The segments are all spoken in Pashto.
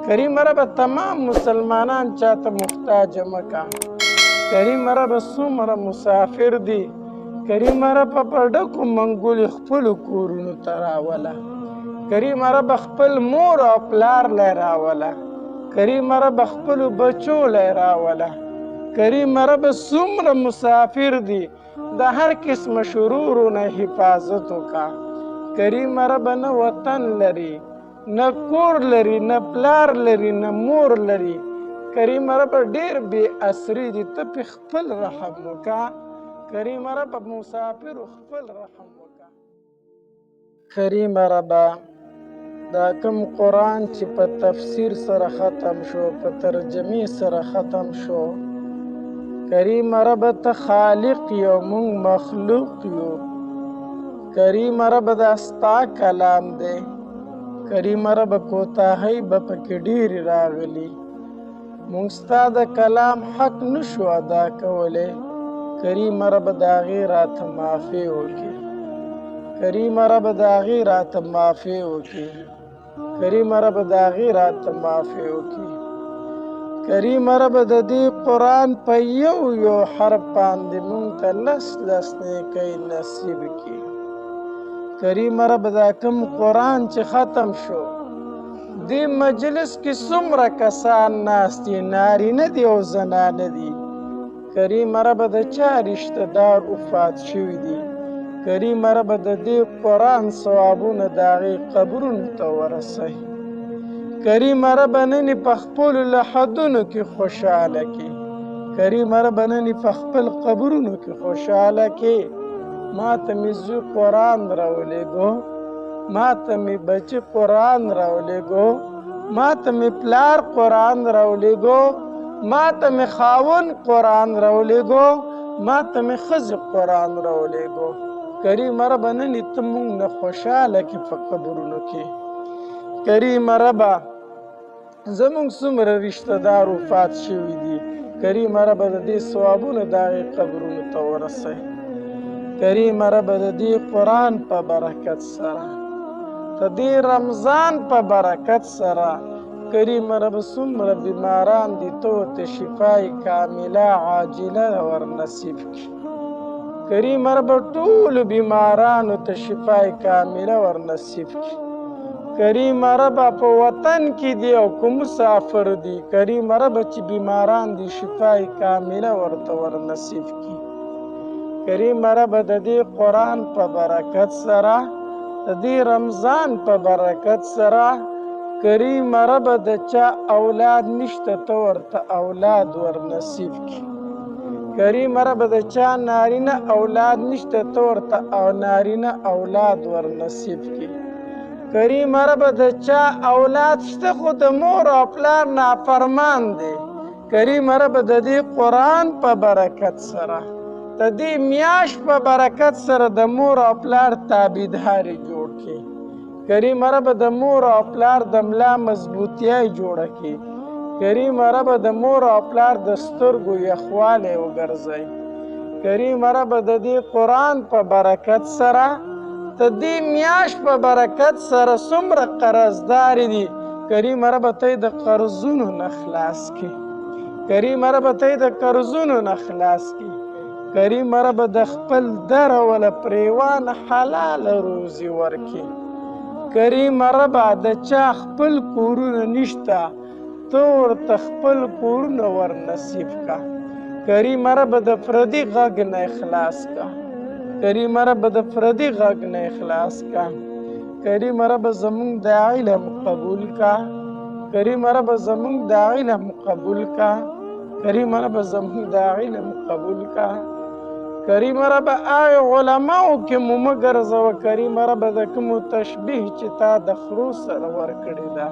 کریم رب تمام مسلمانان چاته محتاج مکا. کریم رب څومره مسافر دي، کریم رب په ډکو منګولو خپلو کورونو ته راوله. کریم رب خپل مور او پلار لی راوله. کریم رب خپلو بچو لی راوله. کریم رب څومره مسافر دي، د هر قسم شرورو نه حفاظت وکا. کریم رب نه وطن لري، نه کور لري، نه پلار لري، نه مور لري. کریم رب ډیر بې اسري دي، ته پې خپل رحم وکا. کریم رب مسافرو خپل رحم وکا. کریم رب دا کم قرآن چې په تفسیر سره ختم شو، په ترجمې سره ختم شو، کریم رب ته خالق یو، مونږ مخلوق یو. کریم رب دا ستا کلام دی. کریم رب کوتاهی به پکې ډېرې راغلي، مونږ ستا د کلام حق نشو ادا کولی. کریم رب د هغې راته معافي وکړي. کریم رب د هغې راته معافي وکړي. کریم رب د هغې راته معافي وکړي. کریم رب د دې قرآن په یو یو حرف باندې مونږ ته لس لس نیکۍ نصیب کړي. کریم رب دا کوم قرآن چې ختم شو، دې مجلس کې څومره کسان ناست دي، نارینه دي او زنانه دي. کریم رب د چا رشته دار وفات شوي دي، کریم رب د دې قرآن ثوابونه د هغې قبرونو ته ورسوي. کریم رب نن په خپلو لحدونو کې خوشحاله کړي. کریم رب نن په خپل قبرونو کې خوشحاله کړي. ما ته مې زوی قرآن راولېږو، ما ته مې بچي قرآن راولېږو، ما ته مې پلار قرآن راولېږو، ما ته مې خاوند قرآن راولېږو، ما ته مې ښځې قرآن راولېږو. کریم رب نن ته مونږ نه خوشحاله کړي په قبرونو کې. کریم رب زمونږ څومره رشته دار وفات شوي دي، کریم رب د دې ثوابونه د هغې قبرونو ته ورسوي. کریم رب د دې قرآن په برکت سره، د دې رمضان په برکت سره، کریم رب څومره بیماران دي، ته ورته شفای کامله عاجله ورنصیب کړي. کریم رب ټولو بیمارانو ته شفای کامله ورنصیب کړي. کریم رب په وطن کې دي او که مسافر دي، کریم رب چې بیماران دي شفای کامله ورته ورنصیب کړي. کریم رب د دې قرآن په برکت سره، د دې رمضان په برکت سره، کریم رب د چا اولاد نشته ته ورته اولاد ورنصیب کړي. کریم رب د چا نارینه اولاد نشته ته ورته نارینه اولاد ورنصیب کړي. کریم رب د چا اولاد شته خو د مور او پلار نافرمان دی، کریم رب د دې قرآن په برکت سره، د دې میاشت په برکت سره د مور او پلار تابعداري جوړ کړي. کریم رب د مور او پلار د ملا مضبوطیای جوړه کړي. کریم رب د مور او پلار د سترګو یخوالی وګرځوي. کریم رب د دې قرآن په برکت سره، د دې میاشت په برکت سره څومره قرضدارې دي، کریم رب ته یې د قرضونو نه خلاص کړي. کریم رب ته یې د قرضونو نه خلاص کړي. کریم رب د خپل دره وله پریوانه حلاله روزي ورکړي. کریم رب د چا خپل کورونه نشته، ته ورته خپل کورونه ورنصیب کا. کریم رب د پردي غږ نه خلاص کا. کریم رب د پردي غږ نه خلاص کا. کریم رب زمونږ د علم قبول کا. کریم رب زمونږ د علم قبول کا. کریم رب زمونږ د علم قبول کا. کریم رب آی علماو کې مو مه ګرځوه. کریم رب د کومو تشبیه چې تا د خرو سره ورکړې ده،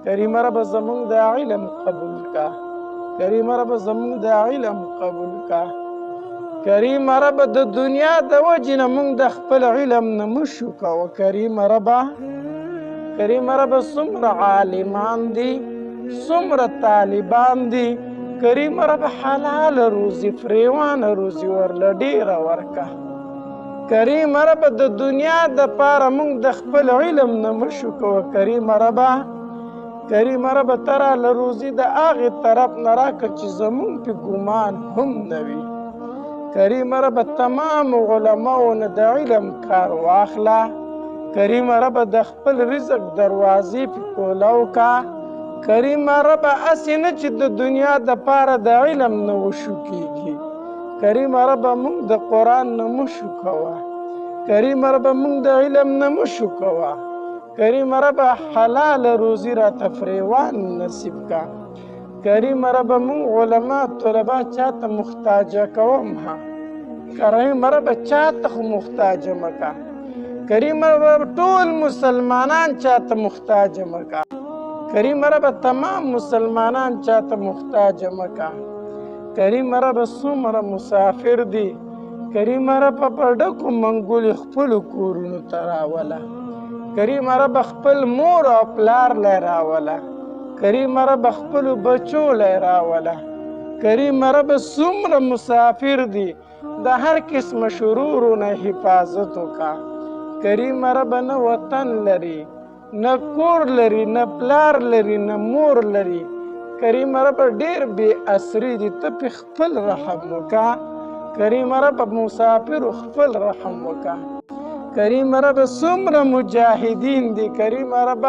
کریم رب زمونږ د علم قبول کا. کریم رب زمونږ د علم قبول کا. کریم رب د دنیا د وجې نه مونږ د خپل علم نه مشو کوه. کریم رب څومره عالمان دي، څومره طالبان دي، کریم رب حلال روزي فریوانه روزي ورله ډیره ورکه. کریم رب د دنیا د پاره مونږ د خپل علم نه مشو کوه. کریم رب کریم رب ترا له روزي د هغې طرف نه راکړه چې زمونږ پې ګمان هم نه وي. کریم رب تمام علماو نه د علم کار واخله. کریم رب د خپل رزق دروازې پې کولاو کا. کریم رب هسې نه چې د دنیا دپاره د علم نه وشو کېږي. کریم رب موږ د قرآن نه مشو کوه. کریم رب موږ د علم نه مشو کوه. کریم رب حلال روزی را تفریوان نصیب کا. کریم رب موږ علما طلبا چاته محتاجه کوم ها. کریم رب چاته خو محتاجه مکا. کریم رب ټول مسلمانان چاته محتاجه مکا. کریم رب تمام مسلمانان چاته محتاجه مکا. کریم رب څومره مسافر دي. کریم رب په ډکو منګولې خپلو کورونو ته راوله. کریم رب خپل مور او پلار لی راوله. کریم رب خپلو بچو لی راوله. کریم رب څومره مسافر دي د هر قسم شرورو نه حفاظت وکړه. کریم رب نه وطن لري، نه کور لري، نه پلار لري، نه مور لري. کریم رب ډېر بې اسري دي، ته پې خپل رحم وکړه. کریم رب مسافرو خپل رحم وکړه. کریم رب څومره مجاهدین دي. کریم رب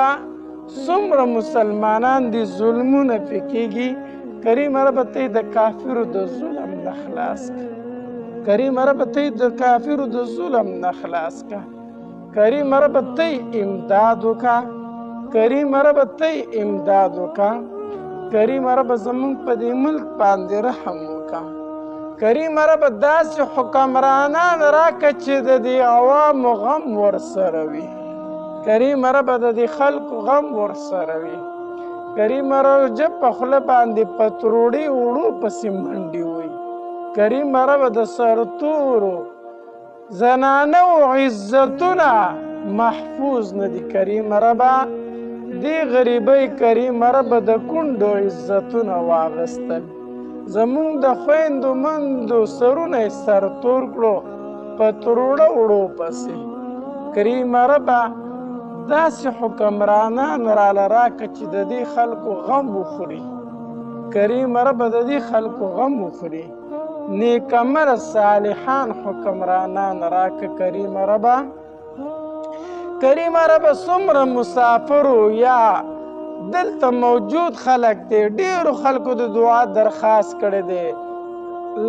څومره مسلمانان دي ظلمونه پې کېږي. کریم رب ته د کافرو د ظلم نه خلاص کړه. کریم رب ته د کافرو د ظلم نه خلاص کړه. کریم رب ته امداد وکړه. کریم رب ته امداد وکړه. کریم رب زمونږ په دې ملک باندې رحم وکړه. کریم رب داسې حکمرانان راکړه چې د دې عوامو غم ورسره وي. کریم رب د دې خلکو غم ورسره وي. کریم رب جب په خوله باندې پتروړي وړو پسې منډې وي. کریم رب د سرتورو زنانو عزتونه محفوظ نه دي. کریم رب دې غریبۍ کریم رب د کونډو عزتونه واغستل. زمونږ د خویندو مندو سرونه یې سر تور کړو په تروړه وړو پسې. کریم رب داسې حکمرانان راله راکړه چې د دې خلکو غم وخوري. کریم رب د دې خلکو غم وخوري. نیکمر صالحان حکمرانان راکړه کریم رب. کریم رب څومره مسافرو یا دلته موجود خلک دی ډېرو خلکو د دعا درخواست کړی دی.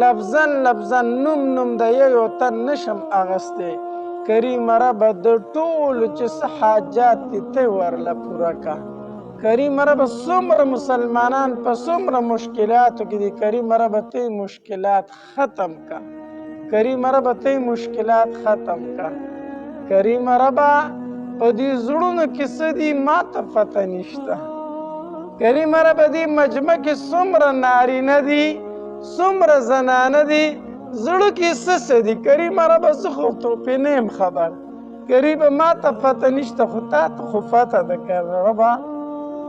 لفظا لفظا نوم نوم د یو تن نشم اغستی. کریم رب د ټولو چې څه حاجات دي ته ورله پوره کا. کریم رب څومره مسلمانان په څومره مشکلاتو کې دي. کریم رب ته مشکلات ختم کا. کریم رب ته مشکلات ختم کا. کریم رب په دې زړونو کې څه دي ما ته پته نشته. کریم رب دې مجمع کې څومره نارینه دي څومره زنانه دي زړه کې څه دي. کریم رب زه خو پې نه یم خبر. کریم ما ته پته نشته خو تا ته خو پته ده ربه.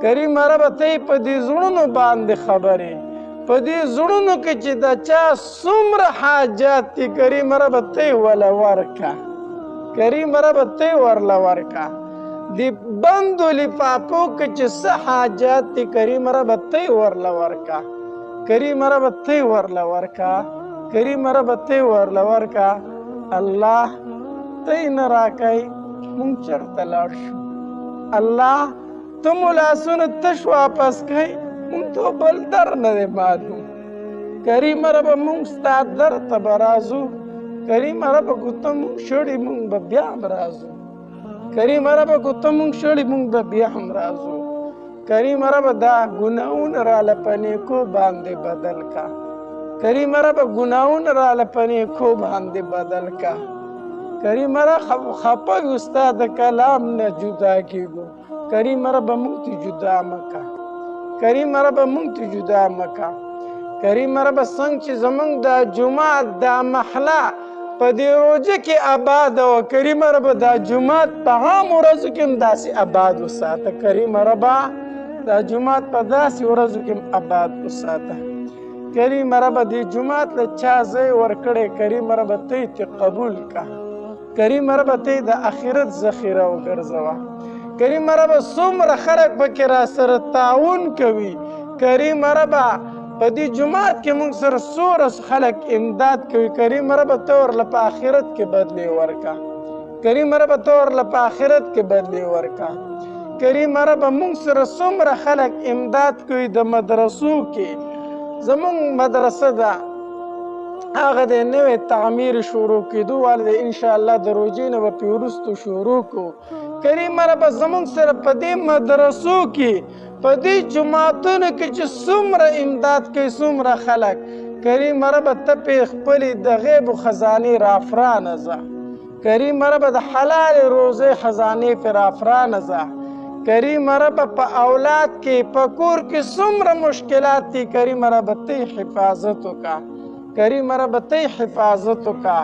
کریم رب ته یې په دې زړونو باندې خبرې په دې زړونو کې چې د چا څومره حاجات دي کریم رب ته یې وله ورکه. کریم رب ته یې ورله ورکه. د بندو لفافو کې چې څه حاجات دي کریم رب ته یې ورله ورکه. کریم رب ته یې ورله ورکه. کریم رب ته یې ورله ورکه. الله ته یې نه راکئ مونږ چېرته لاړ شو. الله ته مو لاسونه تش واپس کئ مونږ ته بل در نه دی معلوم. کریم رب مونږ ستا در ته به راځو. کریم رب که ته مونږ شړي مونږ به بیا هم راځو. کریم رب که ته مونږ شړي مونږ به بیا هم راځو. کریم رب دا ګناهونه راله په نیکو باندې بدل کا. کریم رب ګناهونه راله په نیکو باندې بدل کا. کریم رب خفه یو ستا د کلام نه جدا کېږو. کریم رب مونږ ته جدا مکه. کریم رب مونږ ته جدا مکه. کریم رب څنګه چې زمونږ دا جومات دا محله په دې روژه کې آباد وه کریم رب دا جومات په عام ورځو کې هم داسې آباد وساته. کریم رب دا جومات په داسې ورځو کې هم آباد وساته. کریم رب دې جومات له چا ځای ورکړی کریم رب ته یې قبول که. کریم رب ته یې د آخرت ذخیره وګرځوه. کریمه ربه څومره خلک پکې را سره تعاون کوي. کریمه ربه په دې جومات کې موږ سره څومره خلک امداد کوي. کریمه ربه ته ورله په آخرت کې بدلې ورکړه. کریمه ربه ته ورله په آخرت کې بدلې ورکړه. کریمه ربه موږ سره څومره خلک امداد کوي د مدرسو کې. زمونږ مدرسه ده هغه د نوې تعمیر شروع کېدو واله ده، انشاءالله د روژې نه به پې وروستو شروع کړو. کریمه ربه زمونږ سره په دې مدرسو کې په دې جوماتونو کې چې څومره امداد کوي څومره خلک، کریمه ربه ته پې خپلې د غیبو خزانې رافرانه ځه. کریمه ربه د حلالې روزۍ خزانې پې رافرانه ځه. کریمه ربه په اولاد کې په کور کې څومره مشکلات دي، کریمه ربه ته حفاظت وکړه. کریمه ربه ته حفاظت وکړه.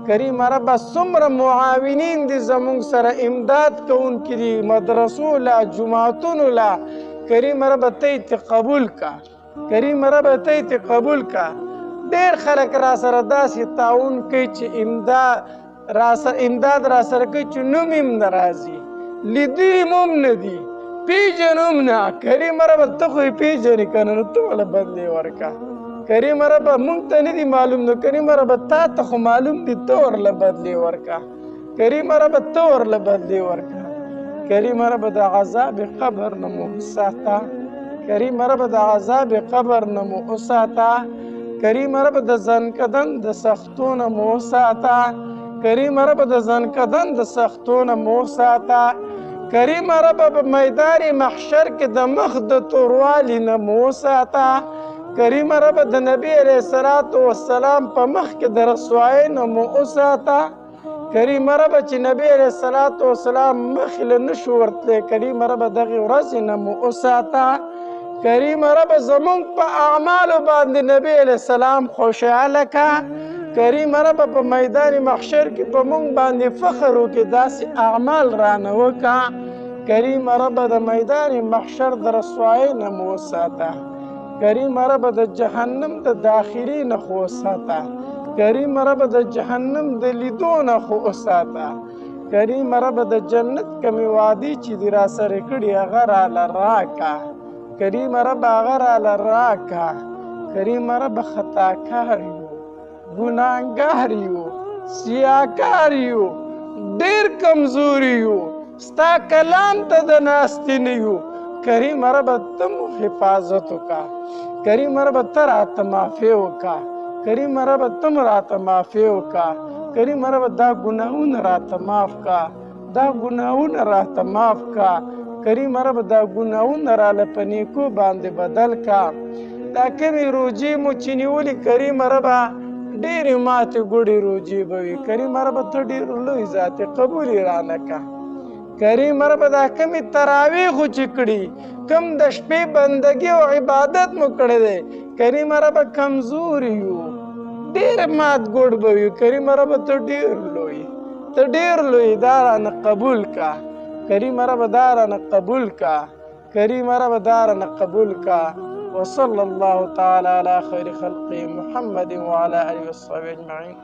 کریمه ربه څومره معاونین دي زمونږ سره امداد کوونکي دي مدرسو له جوماتونو له، کریمه ربه ته یې قبول کړه. کریمه ربه ته یې قبول کړه. ډېر خلک را سره داسې تعاون کوي چې امداد را سره کوي چې نوم یې نه راځي، لیدلي هم نه دي، پیژنو هم نه. کریمه ربه ته خو یې پیژنې که نه، نو ته ورله بدلې ورکړه. کریمه ربه مونږ ته نه دي معلوم، نو کریمه ربه تا ته خو معلوم دي، ته ورله بدلې ورکړه. کریمه ربه ته ورله بدلې ورکړه. کریمه ربه د عذاب قبر نه مو وساته. کریمه ربه د عذاب قبر نه مو وساته. کریمه ربه د ځنکدن د سختو نه مو وساته. کریمه ربه د ځنکدن د سختو نه مو وساته. کریمه ربه په میدان محشر کې د مخ د توروالي نه مو وساته. کریمه ربه د نبی علیه الصلاة والسلام په مخ کې د رسوایۍ نه مو وساته. کریمه ربه چې نبی علیه الصلاة والسلام مخې له نشو ورتلی، کریمه ربه دغې ورځې نه مو وساته. کریمه ربه زمونږ په اعمالو باندې نبی علیه السلام خوشحاله کړه. کریمه ربه په میدان محشر کې په مونږ باندې فخر وکړي، داسې اعمال رانه وکړه. کریمه ربه د میدان محشر د رسوایۍ نه مو وساته. کریمه ربه د جهنم د داخلي نه خو وساته. کریمه ربه د جهنم د لیدو نه خو وساته. کریمه ربه د جنت کمې وعدې چې دې را سره کړي هغه راله راکړه. کریمه ربه هغه راله راکړه. کریمه ربه خطاکار یو، ګناهګار یو، سیاکار یو، ډېر کمزوري یو، ستا کلام ته د ناستې نه یو. کریمه ربه ته مو حفاظت وکړه. کریمه ربه ته راته معافي وکړه. کریمه ربه ته مو راته معافي وکړه. کریمه ربه دا ګناهونه راته معاف کړه. دا ګناهونه راته معاف کړه. کریمه ربه دا ګناهونه راله په نیکو باندې بدل کړه. دا کمې روجې مو چې نیولې کریمه ربه ډېرې ماتې ګوډې روجې به وي. کریمه ربه ته ډېر لوی ذات یې، قبول یې رانه کړه. کریمه ربه دا کمې تراویحو چې کړي، کم د شپې بندګي او عبادت مو کړی دی، کریمه ربه کمزوري یو، ډېر مات ګوډ به وي. کریمه ربه ته ډېر لوی، ته ډېر لوی، دا رانه قبول کړه. کریمه ربه دا رانه قبول کړه. کریمه ربه دا رانه قبول کړه. وصلی الله تعالی علی خیر خلقه محمد وعلى آله وصحبه اجمعین.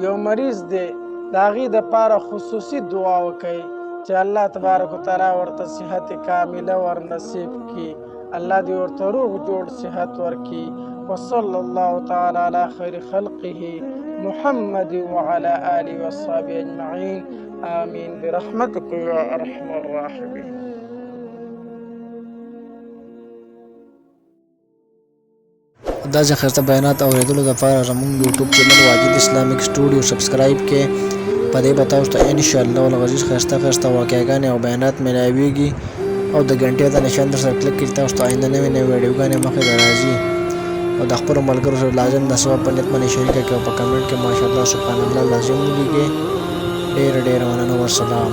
یو مریض دی، د هغې دپاره خصوصي دعا وکئ چې الله تبارک وتعالی ورته صحت کامله ورنصیب کړي. الله دې ورته روغ جوړ صحت ورکړي. وصلی الله تعالی علی خیر خلقه محمد وعلى آله وصحبه اجمعین. آمین برحمتک یا ارحم الراحمین. دا چې خسته بیانات اورېدلو دپاره زموږ یوټیوب چینل واجد اسلامیک سټوډیو سبسکرایب کړئ. په دې به تاسو ته انشاءالله العزیز ښایسته واقعګانې او بیانات میلاویږي، او د ګنټې د نشان در سره کلیک کړئ، تاسو ته آینده نوې ویډیوګانې مخې ته راځي. او د خپلو ملګرو سره لازم د ثواب په نیت باندې شریکه کړئ او په کمنټ کې ماشاءالله سبحان الله لازم ولیکئ. ډېره مننه. والسلام.